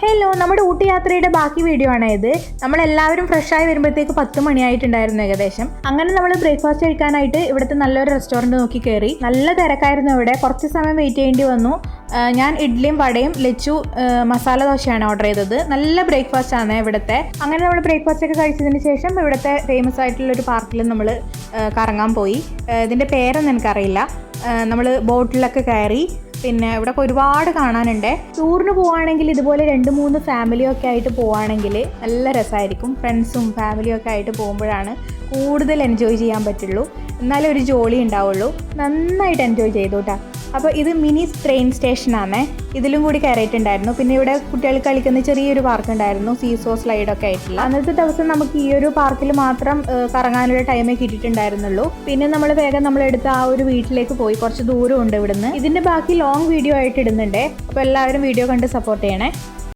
Hello, നമ്മുടെ ഊട്ടി യാത്രയുടെ ബാക്കി വീഡിയോ ആണ് ഇത്. നമ്മളെല്ലാവരും ഫ്രഷായി വരുമ്പോഴത്തേക്ക് 10 മണിയായിട്ടുണ്ടായിരുന്നു ഏകദേശം. അങ്ങനെ നമ്മൾ ബ്രേക്ക്ഫാസ്റ്റ് കഴിക്കാനായിട്ട് ഇവിടുത്തെ നല്ലൊരു റെസ്റ്റോറൻറ്റ് നോക്കി കയറി. നല്ല തിരക്കായിരുന്നു ഇവിടെ, കുറച്ച് സമയം വെയിറ്റ് ചെയ്യേണ്ടി വന്നു. ഞാൻ ഇഡ്ഡലിയും വടയും ലച്ചു മസാല ദോശയാണ് ഓർഡർ ചെയ്തത്. നല്ല ബ്രേക്ക്ഫാസ്റ്റ് ആണ് ഇവിടുത്തെ. അങ്ങനെ നമ്മൾ ബ്രേക്ക്ഫാസ്റ്റ് ഒക്കെ കഴിച്ചതിന് ശേഷം ഇവിടുത്തെ ഫേമസ് ആയിട്ടുള്ളൊരു പാർക്കിൽ നമ്മൾ കറങ്ങാൻ പോയി. ഇതിൻ്റെ പേരൊന്നും എനിക്കറിയില്ല. നമ്മൾ ബോട്ടിലൊക്കെ കയറി. പിന്നെ ഇവിടെ ഒരുപാട് കാണാനുണ്ട്. ടൂറിന് പോവുകയാണെങ്കിൽ ഇതുപോലെ 2-3 ഫാമിലിയൊക്കെ ആയിട്ട് പോവുകയാണെങ്കിൽ നല്ല രസമായിരിക്കും. ഫ്രണ്ട്സും ഫാമിലിയും ഒക്കെ ആയിട്ട് പോകുമ്പോഴാണ് കൂടുതൽ എൻജോയ് ചെയ്യാൻ പറ്റുള്ളൂ. എന്നാലും ഒരു ജോളി ഉണ്ടാവുള്ളൂ. നന്നായിട്ട് എൻജോയ് ചെയ്തു കേട്ടോ. അപ്പോൾ ഇത് മിനി ട്രെയിൻ സ്റ്റേഷനാണ്. ഇതിലും കൂടി കയറിയിട്ടുണ്ടായിരുന്നു. പിന്നെ ഇവിടെ കുട്ടികൾ കളിക്കുന്ന ചെറിയൊരു പാർക്ക് ഉണ്ടായിരുന്നു, സീസോ സ്ലൈഡൊക്കെ ആയിട്ടുള്ള. അന്നത്തെ ദിവസം നമുക്ക് ഈ ഒരു പാർക്കിൽ മാത്രം കറങ്ങാനുള്ള ടൈമേ കിട്ടിയിട്ടുണ്ടായിരുന്നുള്ളൂ. പിന്നെ നമ്മൾ വേഗം നമ്മളെടുത്ത് ആ ഒരു വീട്ടിലേക്ക് പോയി. കുറച്ച് ദൂരമുണ്ട് ഇവിടുന്ന്. ഇതിൻ്റെ ബാക്കി ലോങ് വീഡിയോ ആയിട്ട് ഇടുന്നുണ്ട്. അപ്പോൾ എല്ലാവരും വീഡിയോ കണ്ട് സപ്പോർട്ട് ചെയ്യണേ.